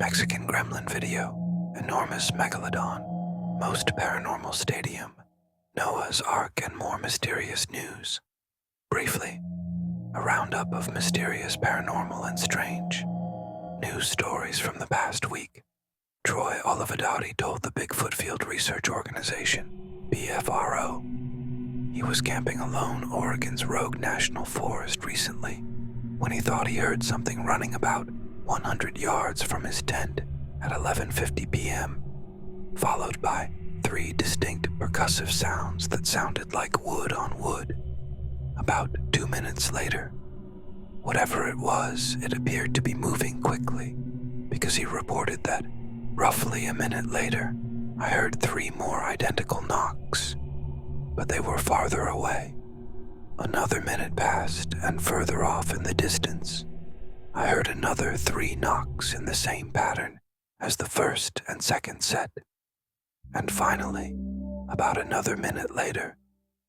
Mexican gremlin video, enormous megalodon, most paranormal stadium, Noah's Ark and more mysterious news. Briefly, a roundup of mysterious, paranormal, and strange news stories from the past week. Troy Olivadoti told the Bigfoot Field Research Organization, BFRO, he was camping alone in Oregon's Rogue National Forest recently when he thought he heard something running about 100 yards from his tent at 11:50 p.m., followed by 3 distinct percussive sounds that sounded like wood on wood. About 2 minutes later, whatever it was, it appeared to be moving quickly, because he reported that roughly a minute later, I heard 3 more identical knocks, but they were farther away. Another minute passed, and further off in the distance, I heard another 3 knocks in the same pattern as the first and second set. And finally, about another minute later,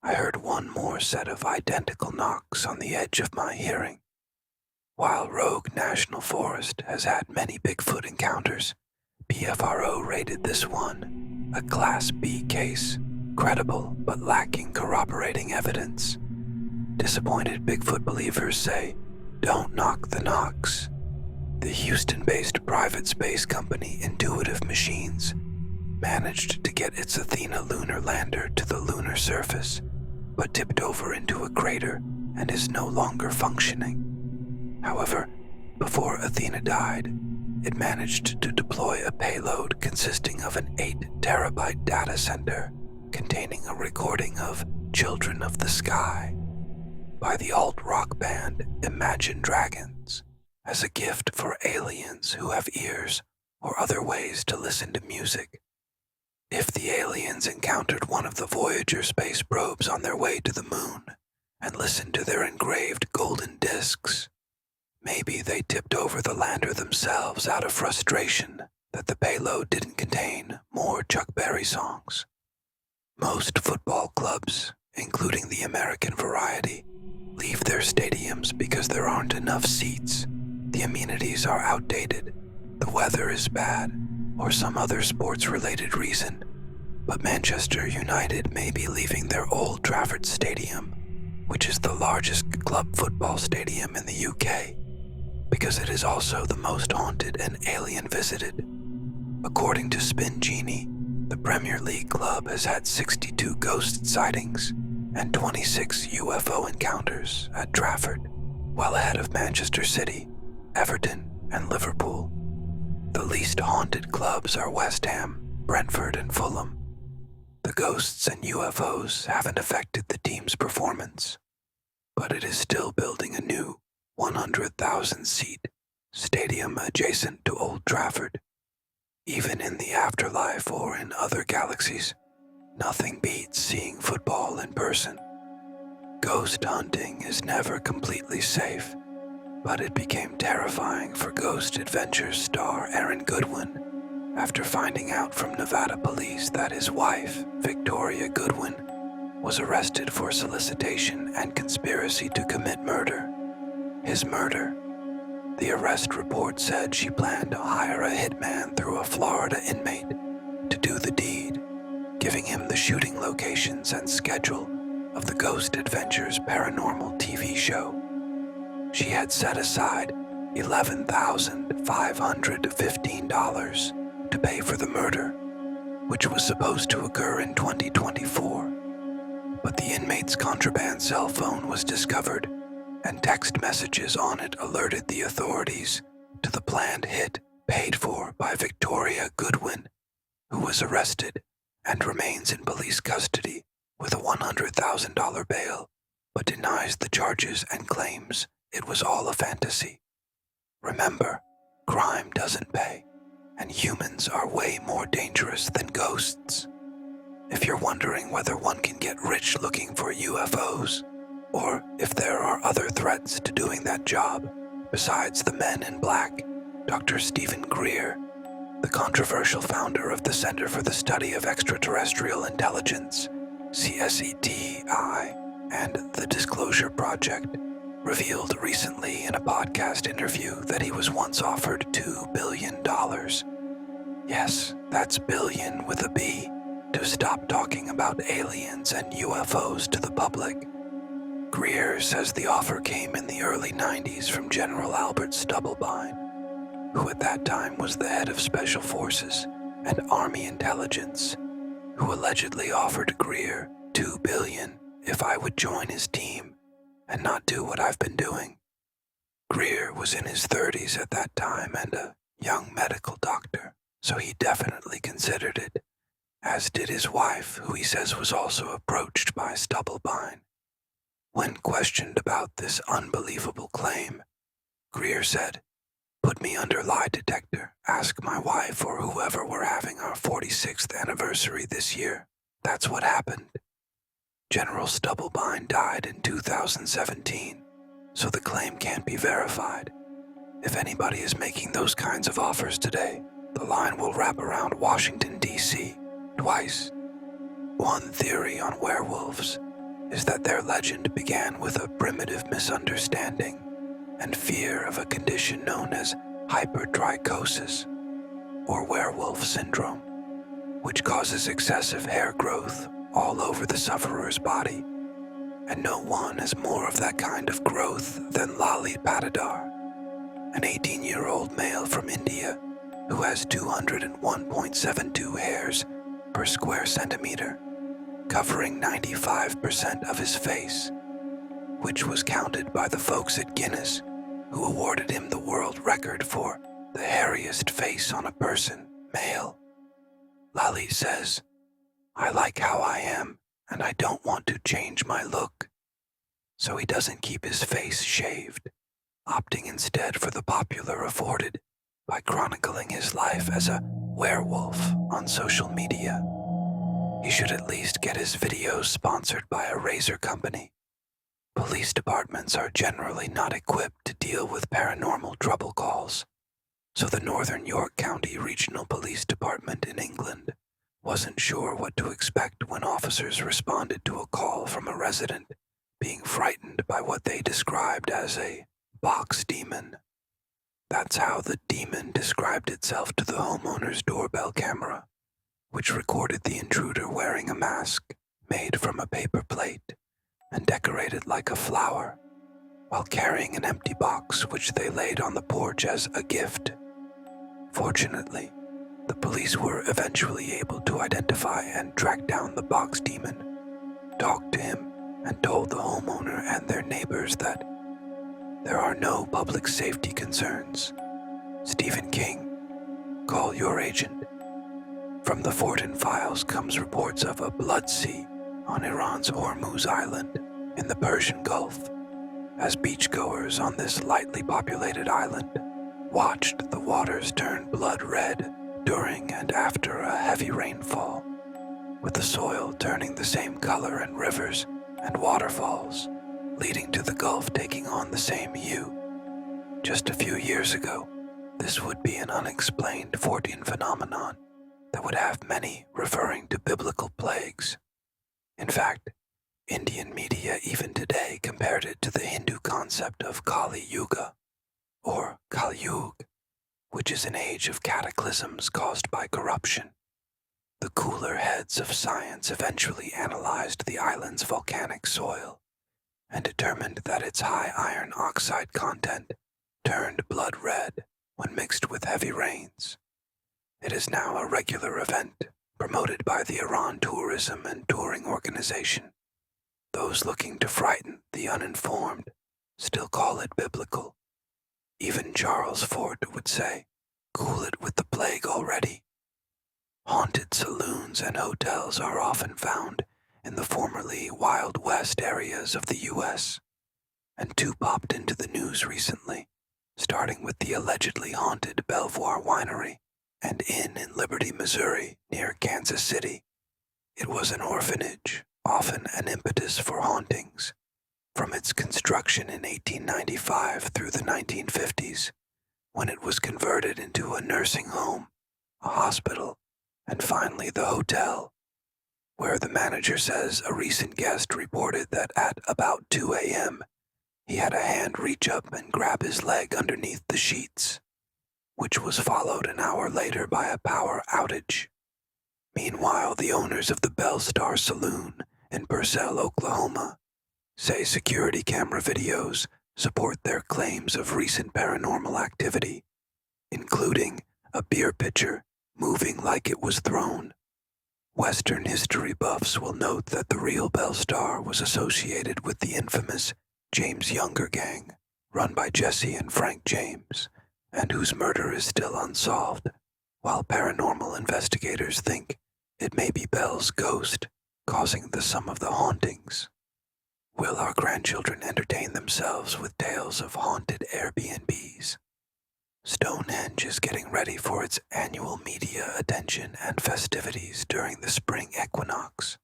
I heard 1 more set of identical knocks on the edge of my hearing. While Rogue National Forest has had many Bigfoot encounters, BFRO rated this one a Class B case, credible but lacking corroborating evidence. Disappointed Bigfoot believers say, "Don't knock the knocks." The Houston-based private space company Intuitive Machines managed to get its Athena lunar lander to the lunar surface, but tipped over into a crater and is no longer functioning. However, before Athena died, it managed to deploy a payload consisting of an 8-terabyte data center containing a recording of Children of the Sky by the alt-rock band Imagine Dragons as a gift for aliens who have ears or other ways to listen to music. If the aliens encountered one of the Voyager space probes on their way to the moon and listened to their engraved golden discs, maybe they tipped over the lander themselves out of frustration that the payload didn't contain more Chuck Berry songs. Most football clubs, including the American variety, leave their stadiums because there aren't enough seats, the amenities are outdated, the weather is bad, or some other sports-related reason. But Manchester United may be leaving their Old Trafford Stadium, which is the largest club football stadium in the UK, because it is also the most haunted and alien-visited. According to Spin Genie, the Premier League club has had 62 ghost sightings and 26 UFO encounters at Trafford, well ahead of Manchester City, Everton, and Liverpool. The least haunted clubs are West Ham, Brentford, and Fulham. The ghosts and UFOs haven't affected the team's performance, but it is still building a new 100,000-seat stadium adjacent to Old Trafford. Even in the afterlife or in other galaxies, nothing beats seeing football in person. Ghost hunting is never completely safe, but it became terrifying for Ghost Adventures star Aaron Goodwin after finding out from Nevada police that his wife, Victoria Goodwin, was arrested for solicitation and conspiracy to commit murder. His murder. The arrest report said she planned to hire a hitman through a Florida inmate to do the deed, giving him the shooting locations and schedule of the Ghost Adventures paranormal TV show. She had set aside $11,515 to pay for the murder, which was supposed to occur in 2024. But the inmate's contraband cell phone was discovered, and text messages on it alerted the authorities to the planned hit paid for by Victoria Goodwin, who was arrested and remains in police custody with a $100,000 bail, but denies the charges and claims it was all a fantasy. Remember, crime doesn't pay, and humans are way more dangerous than ghosts. If you're wondering whether one can get rich looking for UFOs, or if there are other threats to doing that job besides the men in black, Dr. Stephen Greer, the controversial founder of the Center for the Study of Extraterrestrial Intelligence, CSETI, and the Disclosure Project, revealed recently in a podcast interview that he was once offered $2 billion. Yes, that's billion with a B, to stop talking about aliens and UFOs to the public. Greer says the offer came in the early 90s from General Albert Stubblebine, who at that time was the head of Special Forces and Army Intelligence, who allegedly offered Greer $2 billion if I would join his team and not do what I've been doing. Greer was in his 30s at that time and a young medical doctor, so he definitely considered it, as did his wife, who he says was also approached by Stubblebine. When questioned about this unbelievable claim, Greer said, "Put me under lie detector, ask my wife or whoever we're having our 46th anniversary this year. That's what happened." General Stubblebine died in 2017, so the claim can't be verified. If anybody is making those kinds of offers today, the line will wrap around Washington, D.C. twice. One theory on werewolves is that their legend began with a primitive misunderstanding and fear of a condition known as hypertrichosis, or werewolf syndrome, which causes excessive hair growth all over the sufferer's body, and no one has more of that kind of growth than Lali Patidar, an 18-year-old male from India who has 201.72 hairs per square centimeter, covering 95% of his face, which was counted by the folks at Guinness, who awarded him the world record for the hairiest face on a person, male. Lali says, "I like how I am, and I don't want to change my look." So he doesn't keep his face shaved, opting instead for the popular afforded by chronicling his life as a werewolf on social media. He should at least get his videos sponsored by a razor company. Police departments are generally not equipped to deal with paranormal trouble calls, so the Northern York County Regional Police Department in England wasn't sure what to expect when officers responded to a call from a resident being frightened by what they described as a box demon. That's how the demon described itself to the homeowner's doorbell camera, which recorded the intruder wearing a mask made from a paper plate and decorated like a flower, while carrying an empty box which they laid on the porch as a gift. Fortunately, the police were eventually able to identify and track down the box demon, talked to him, and told the homeowner and their neighbors that there are no public safety concerns. Stephen King, call your agent. From the Fortin files comes reports of a blood sea on Iran's Hormuz Island in the Persian Gulf, as beachgoers on this lightly populated island watched the waters turn blood red during and after a heavy rainfall, with the soil turning the same color in rivers and waterfalls, leading to the Gulf taking on the same hue. Just a few years ago, this would be an unexplained Fortean phenomenon that would have many referring to biblical plagues. In fact, Indian media even today compared it to the Hindu concept of Kali Yuga, or Kali Yug, which is an age of cataclysms caused by corruption. The cooler heads of science eventually analyzed the island's volcanic soil and determined that its high iron oxide content turned blood red when mixed with heavy rains. It is now a regular event promoted by the Iran Tourism and Touring Organization. Those looking to frighten the uninformed still call it biblical. Even Charles Fort would say, "Cool it with the plague already." Haunted saloons and hotels are often found in the formerly Wild West areas of the U.S., and two popped into the news recently, starting with the allegedly haunted Belvoir Winery and Inn in Liberty, Missouri, near Kansas City. It was an orphanage, often an impetus for hauntings, from its construction in 1895 through the 1950s, when it was converted into a nursing home, a hospital, and finally the hotel, where the manager says a recent guest reported that at about 2 a.m., he had a hand reach up and grab his leg underneath the sheets, which was followed an hour later by a power outage. Meanwhile, the owners of the Bell Star Saloon in Purcell, Oklahoma, say security camera videos support their claims of recent paranormal activity, including a beer pitcher moving like it was thrown. Western history buffs will note that the real Bell Star was associated with the infamous James Younger gang, run by Jesse and Frank James, and whose murder is still unsolved, while paranormal investigators think it may be Bell's ghost causing some of the hauntings. Will our grandchildren entertain themselves with tales of haunted Airbnbs? Stonehenge is getting ready for its annual media attention and festivities during the spring equinox.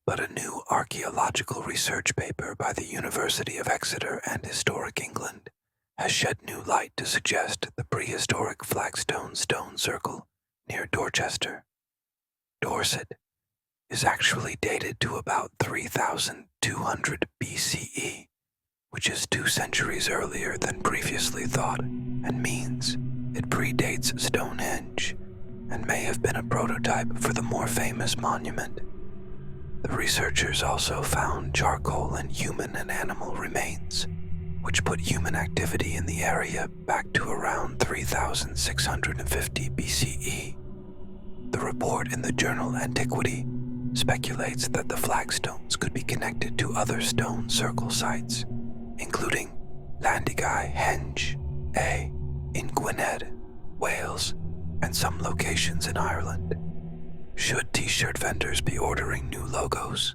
But a new archaeological research paper by the University of Exeter and Historic England has shed new light to suggest the prehistoric flagstone stone circle near Dorchester, Dorset, is actually dated to about 3200 BCE, which is 2 centuries earlier than previously thought, and means it predates Stonehenge and may have been a prototype for the more famous monument. The researchers also found charcoal and human and animal remains, which put human activity in the area back to around 3650 BCE. The report in the journal Antiquity speculates that the flagstones could be connected to other stone circle sites, including Llandigai A in Gwynedd, Wales, and some locations in Ireland. Should t-shirt vendors be ordering new logos?